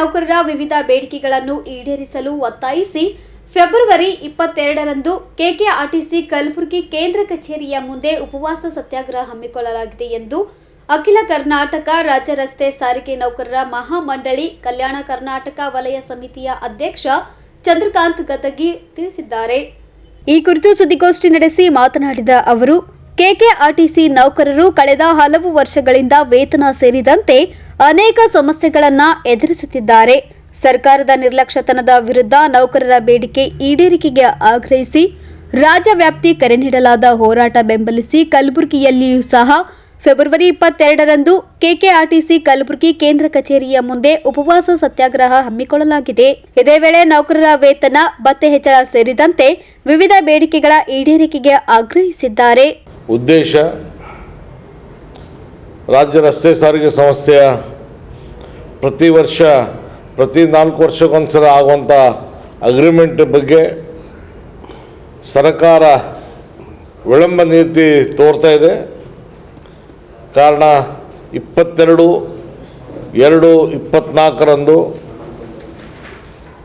ನೌಕರರ ವಿವಿಧ ಬೇಡಿಕೆಗಳನ್ನು ಈಡೇರಿಸಲು ಒತ್ತಾಯಿಸಿ ಫೆಬ್ರವರಿ 22ರಂದು ಕೆಕೆಆರ್ಟಿಸಿ ಕಲಬುರಗಿ ಕೇಂದ್ರ ಕಚೇರಿಯ ಮುಂದೆ ಉಪವಾಸ ಸತ್ಯಾಗ್ರಹ ಹಮ್ಮಿಕೊಳ್ಳಲಾಗಿದೆ ಎಂದು ಅಖಿಲ ಕರ್ನಾಟಕ ರಾಜ್ಯ ರಸ್ತೆ ಸಾರಿಗೆ ನೌಕರರ ಮಹಾಮಂಡಳಿ ಕಲ್ಯಾಣ ಕರ್ನಾಟಕ ವಲಯ ಸಮಿತಿಯ ಅಧ್ಯಕ್ಷ ಚಂದ್ರಕಾಂತ್ ಗದಗಿ ತಿಳಿಸಿದ್ದಾರೆ. ಈ ಕುರಿತು ಸುದ್ದಿಗೋಷ್ಠಿ ನಡೆಸಿ ಮಾತನಾಡಿದ ಅವರು, ಕೆಕೆಆರ್ಟಿಸಿ ನೌಕರರು ಕಳೆದ ಹಲವು ವರ್ಷಗಳಿಂದ ವೇತನ ಸೇರಿದಂತೆ ಅನೇಕ ಸಮಸ್ಯೆಗಳನ್ನು ಎದುರಿಸುತ್ತಿದ್ದಾರೆ. ಸರ್ಕಾರದ ನಿರ್ಲಕ್ಷ್ಯತನದ ವಿರುದ್ಧ ನೌಕರರ ಬೇಡಿಕೆ ಈಡೇರಿಕೆಗೆ ಆಗ್ರಹಿಸಿ ರಾಜ್ಯ ವ್ಯಾಪ್ತಿ ಕರೆ ನೀಡಲಾದ ಹೋರಾಟ ಬೆಂಬಲಿಸಿ ಕಲಬುರಗಿಯಲ್ಲಿಯೂ ಸಹ ಫೆಬ್ರವರಿ 22ರಂದು ಕೆಕೆಆರ್ಟಿಸಿ ಕಲಬುರಗಿ ಕೇಂದ್ರ ಕಚೇರಿಯ ಮುಂದೆ ಉಪವಾಸ ಸತ್ಯಾಗ್ರಹ ಹಮ್ಮಿಕೊಳ್ಳಲಾಗಿದೆ. ಇದೇ ವೇಳೆ ನೌಕರರ ವೇತನ, ಭತ್ಯೆ ಹೆಚ್ಚಳ ಸೇರಿದಂತೆ ವಿವಿಧ ಬೇಡಿಕೆಗಳ ಈಡೇರಿಕೆಗೆ ಆಗ್ರಹಿಸಿದ್ದಾರೆ. ಉದ್ದೇಶ ರಾಜ್ಯ ರಸ್ತೆ ಸಾರಿಗೆ ಸಂಸ್ಥೆಯ ಪ್ರತಿ ವರ್ಷ ಪ್ರತಿ 4 ವರ್ಷಕ್ಕೊಂದ್ಸಲ ಆಗುವಂಥ ಅಗ್ರಿಮೆಂಟ್ ಬಗ್ಗೆ ಸರ್ಕಾರ ವಿಳಂಬ ನೀತಿ ತೋರ್ತಾ ಇದೆ. ಕಾರಣ 22/2/24ರಂದು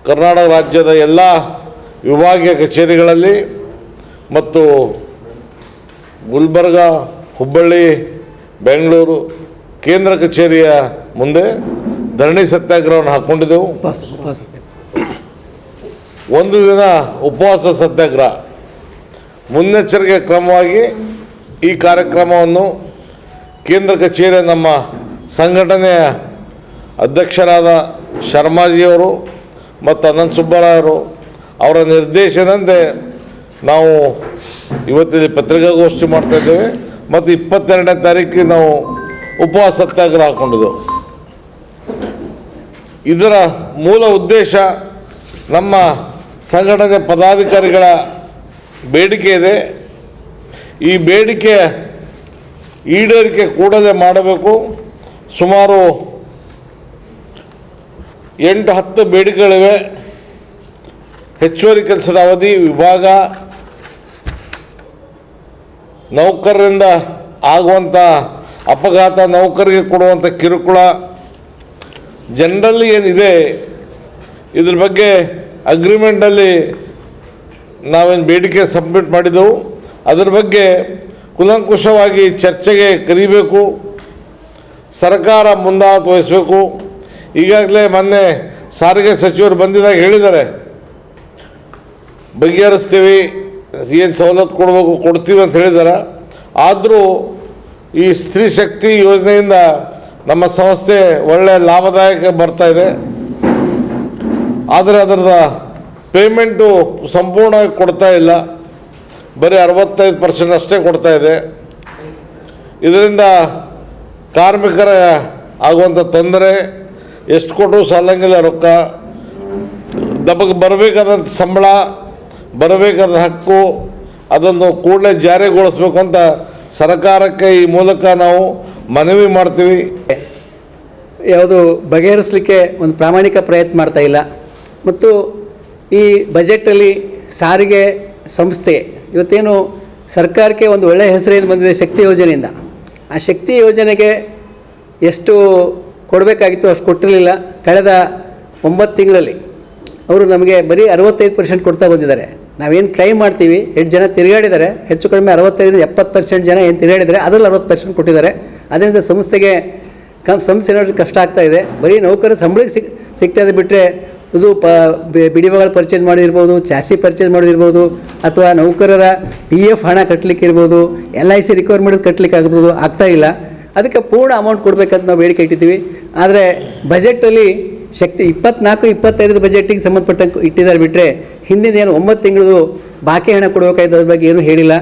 ಕರ್ನಾಟಕ ರಾಜ್ಯದ ಎಲ್ಲ ವಿಭಾಗೀಯ ಕಚೇರಿಗಳಲ್ಲಿ ಮತ್ತು ಗುಲ್ಬರ್ಗ, ಹುಬ್ಬಳ್ಳಿ, ಬೆಂಗಳೂರು ಕೇಂದ್ರ ಕಚೇರಿಯ ಮುಂದೆ ಧರಣಿ ಸತ್ಯಾಗ್ರಹವನ್ನು ಹಾಕ್ಕೊಂಡಿದ್ದೆವು. ಒಂದು ದಿನ ಉಪವಾಸ ಸತ್ಯಾಗ್ರಹ ಮುನ್ನೆಚ್ಚರಿಕೆ ಕ್ರಮವಾಗಿ ಈ ಕಾರ್ಯಕ್ರಮವನ್ನು ಕೇಂದ್ರ ಕಚೇರಿಯ ನಮ್ಮ ಸಂಘಟನೆಯ ಅಧ್ಯಕ್ಷರಾದ ಶರ್ಮಾಜಿಯವರು ಮತ್ತು ಅನಂತ ಸುಬ್ಬರಾಯರು ಅವರ ನಿರ್ದೇಶನದಂತೆ ನಾವು ಇವತ್ತಿಲ್ಲಿ ಪತ್ರಿಕಾಗೋಷ್ಠಿ ಮಾಡ್ತಾಯಿದ್ದೇವೆ ಮತ್ತು 22ನೇ ತಾರೀಕಿಗೆ ನಾವು ಉಪವಾಸ ಸತ್ಯಾಗ್ರಹ ಹಾಕ್ಕೊಂಡಿದ್ದೆವು. ಇದರ ಮೂಲ ಉದ್ದೇಶ ನಮ್ಮ ಸಂಘಟನೆ ಪದಾಧಿಕಾರಿಗಳ ಬೇಡಿಕೆ ಇದೆ. ಈ ಬೇಡಿಕೆ ಈಡೇರಿಕೆ ಕೂಡಲೇ ಮಾಡಬೇಕು. ಸುಮಾರು 8-10 ಬೇಡಿಕೆಗಳಿವೆ. ಹೆಚ್ಚುವರಿ ಕೆಲಸದ ಅವಧಿ, ವಿಭಾಗ, ನೌಕರರಿಂದ ಆಗುವಂಥ ಅಪಘಾತ, ನೌಕರಿಗೆ ಕೊಡುವಂಥ ಕಿರುಕುಳ, ಜನರಲ್ಲಿ ಏನಿದೆ ಇದ್ರ ಬಗ್ಗೆ ಅಗ್ರಿಮೆಂಟಲ್ಲಿ ನಾವೇನು ಬೇಡಿಕೆ ಸಬ್ಮಿಟ್ ಮಾಡಿದೆವು ಅದರ ಬಗ್ಗೆ ಕುಲಂಕುಷವಾಗಿ ಚರ್ಚೆಗೆ ಕರೀಬೇಕು. ಸರ್ಕಾರ ಮುಂದಾಳತ್ವ ವಹಿಸಬೇಕು. ಈಗಾಗಲೇ ಮೊನ್ನೆ ಸಾರಿಗೆ ಸಚಿವರು ಬಂದಿದಾಗ ಹೇಳಿದ್ದಾರೆ, ಬಗೆಹರಿಸ್ತೀವಿ, ಏನು ಸವಲತ್ತು ಕೊಡಬೇಕು ಕೊಡ್ತೀವಿ ಅಂತ ಹೇಳಿದ್ದಾರೆ. ಆದರೂ ಈ ಸ್ತ್ರೀ ಶಕ್ತಿ ಯೋಜನೆಯಿಂದ ನಮ್ಮ ಸಂಸ್ಥೆ ಒಳ್ಳೆಯ ಲಾಭದಾಯಕ ಬರ್ತಾಯಿದೆ. ಆದರೆ ಅದರ ಪೇಮೆಂಟು ಸಂಪೂರ್ಣವಾಗಿ ಕೊಡ್ತಾ ಇಲ್ಲ, ಬರೀ 65% ಅಷ್ಟೇ ಕೊಡ್ತಾ ಇದೆ. ಇದರಿಂದ ಕಾರ್ಮಿಕರ ಆಗುವಂಥ ತೊಂದರೆ, ಎಷ್ಟು ಕೊಟ್ಟರು ಸಾಲಂಗಿಲ್ಲ ರೊಕ್ಕ, ನಮಗೆ ಬರಬೇಕಾದಂಥ ಸಂಬಳ, ಬರಬೇಕಾದ ಹಕ್ಕು ಅದನ್ನು ಕೂಡಲೇ ಜಾರಿಗೊಳಿಸ್ಬೇಕು ಅಂತ ಸರ್ಕಾರಕ್ಕೆ ಈ ಮೂಲಕ ನಾವು ಮನವಿ ಮಾಡ್ತೀವಿ. ಯಾವುದು ಬಗೆಹರಿಸಲಿಕ್ಕೆ ಒಂದು ಪ್ರಾಮಾಣಿಕ ಪ್ರಯತ್ನ ಮಾಡ್ತಾ ಇಲ್ಲ. ಮತ್ತು ಈ ಬಜೆಟಲ್ಲಿ ಸಾರಿಗೆ ಸಂಸ್ಥೆ ಇವತ್ತೇನು ಸರ್ಕಾರಕ್ಕೆ ಒಂದು ಒಳ್ಳೆಯ ಹೆಸರೇನು ಬಂದಿದೆ ಶಕ್ತಿ ಯೋಜನೆಯಿಂದ, ಆ ಶಕ್ತಿ ಯೋಜನೆಗೆ ಎಷ್ಟು ಕೊಡಬೇಕಾಗಿತ್ತು ಅಷ್ಟು ಕೊಟ್ಟಿರಲಿಲ್ಲ. ಕಳೆದ 9 ತಿಂಗಳಲ್ಲಿ ಅವರು ನಮಗೆ ಬರೀ 65% ಕೊಡ್ತಾ ಬಂದಿದ್ದಾರೆ. ನಾವೇನು ಕ್ಲೈಮ್ ಮಾಡ್ತೀವಿ, 8 ಜನ ತಿರುಗಾಡಿದ್ದಾರೆ, ಹೆಚ್ಚು ಕಡಿಮೆ 65-70% ಜನ ಏನು ತಿರುಗಾಡಿದ್ದಾರೆ, ಅದರಲ್ಲಿ 60% ಕೊಟ್ಟಿದ್ದಾರೆ. ಅದರಿಂದ ಸಂಸ್ಥೆಗೆ ಸಂಸ್ಥೆ ನೋಡಿದ್ರೆ ಕಷ್ಟ ಆಗ್ತಾಯಿದೆ. ಬರೀ ನೌಕರ ಸಂಬಳಕ್ಕೆ ಸಿಗ್ತಾಯಿದೆ ಬಿಟ್ಟರೆ ಇದು ಬಿಡಿಭಾಗಗಳು ಪರ್ಚೇಸ್ ಮಾಡಿರ್ಬೋದು, ಚಾಸಿ ಪರ್ಚೇಸ್ ಮಾಡಿರ್ಬೋದು, ಅಥವಾ ನೌಕರರ PF ಹಣ ಕಟ್ಟಲಿಕ್ಕಿರ್ಬೋದು, LIC ರಿಕವರ್ ಮಾಡೋದು ಕಟ್ಟಲಿಕ್ಕಾಗ್ಬೋದು, ಆಗ್ತಾಯಿಲ್ಲ. ಅದಕ್ಕೆ ಪೂರ್ಣ ಅಮೌಂಟ್ ಕೊಡಬೇಕಂತ ನಾವು ಬೇಡಿಕೆ ಇಟ್ಟಿದ್ದೀವಿ. ಆದರೆ ಬಜೆಟಲ್ಲಿ ಶಕ್ತಿ 24-25 ಬಜೆಟಿಗೆ ಸಂಬಂಧಪಟ್ಟಂಗೆ ಇಟ್ಟಿದ್ದಾರೆ ಬಿಟ್ಟರೆ ಹಿಂದಿನ 9 ತಿಂಗಳದು ಬಾಕಿ ಹಣ ಕೊಡಬೇಕಾಯ್ತು ಅದ್ರ ಬಗ್ಗೆ ಏನೂ ಹೇಳಿಲ್ಲ.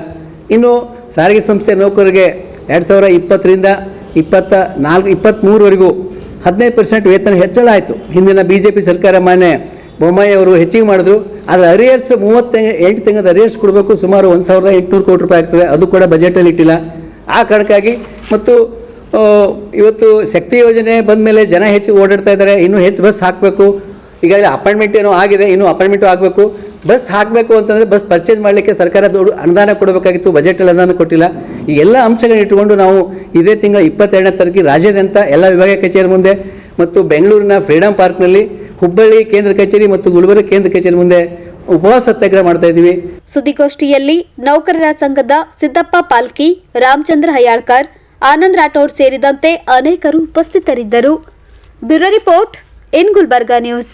ಇನ್ನು ಸಾರಿಗೆ ಸಂಸ್ಥೆ ನೌಕರರಿಗೆ 2020ರಿಂದ 23ವರೆಗೂ 15% ವೇತನ ಹೆಚ್ಚಳ ಆಯಿತು. ಹಿಂದಿನ BJP ಸರ್ಕಾರ ಮಾನ್ಯ ಬೊಮ್ಮಾಯಿ ಅವರು ಹೆಚ್ಚಿಗೆ ಮಾಡಿದ್ರು. ಆದರೆ ಅರಿಯರ್ಸ್ 38 ತಿಂಗಳ ಅರಿಯರ್ಸ್ ಕೊಡಬೇಕು, ಸುಮಾರು 1,800 ಕೋಟಿ ರೂಪಾಯಿ ಆಗ್ತದೆ. ಅದು ಕೂಡ ಬಜೆಟಲ್ಲಿ ಇಟ್ಟಿಲ್ಲ. ಆ ಕಾರಣಕ್ಕಾಗಿ ಮತ್ತು ಇವತ್ತು ಶಕ್ತಿ ಯೋಜನೆ ಬಂದ ಮೇಲೆ ಜನ ಹೆಚ್ಚು ಓಡಾಡ್ತಾ ಇದ್ದಾರೆ. ಇನ್ನೂ ಹೆಚ್ಚು ಬಸ್ ಹಾಕಬೇಕು. ಈಗಾಗಲೇ ಅಪಾಯಿಂಟ್ಮೆಂಟ್ ಏನೋ ಆಗಿದೆ, ಇನ್ನೂ ಅಪಾಯಿಂಟ್ಮೆಂಟು ಆಗಬೇಕು. ಬಸ್ ಹಾಕಬೇಕು ಅಂತಂದರೆ ಬಸ್ ಪರ್ಚೇಸ್ ಮಾಡಲಿಕ್ಕೆ ಸರ್ಕಾರ ದೊಡ್ಡ ಅನುದಾನ ಕೊಡಬೇಕಾಗಿತ್ತು, ಬಜೆಟಲ್ಲಿ ಅನುದಾನ ಕೊಟ್ಟಿಲ್ಲ. ಈ ಎಲ್ಲ ಅಂಶಗಳನ್ನ ಇಟ್ಟುಕೊಂಡು ನಾವು ಇದೇ ತಿಂಗಳ 22ನೇ ತಾರೀಕಿಗೆ ರಾಜ್ಯಾದ್ಯಂತ ಎಲ್ಲ ವಿಭಾಗೀಯ ಕಚೇರಿ ಮುಂದೆ ಮತ್ತು ಬೆಂಗಳೂರಿನ ಫ್ರೀಡಂ ಪಾರ್ಕ್ನಲ್ಲಿ, ಹುಬ್ಬಳ್ಳಿ ಕೇಂದ್ರ ಕಚೇರಿ ಮತ್ತು ಗುಲ್ಬರ್ಗ ಕೇಂದ್ರ ಕಚೇರಿ ಮುಂದೆ ಉಪವಾಸ ಸತ್ಯಾಗ್ರಹ ಮಾಡ್ತಾ ಇದ್ದೀವಿ. ಸುದ್ದಿಗೋಷ್ಠಿಯಲ್ಲಿ ನೌಕರರ ಸಂಘದ ಸಿದ್ದಪ್ಪ ಪಾಲ್ಕಿ, ರಾಮಚಂದ್ರ ಹಯಾಳ್ಕರ್, ಆನಂದ್ ರಾಠೋಡ್ ಸೇರಿದಂತೆ ಅನೇಕರು ಉಪಸ್ಥಿತರಿದ್ದರು. Bureau report in Gulbarga news.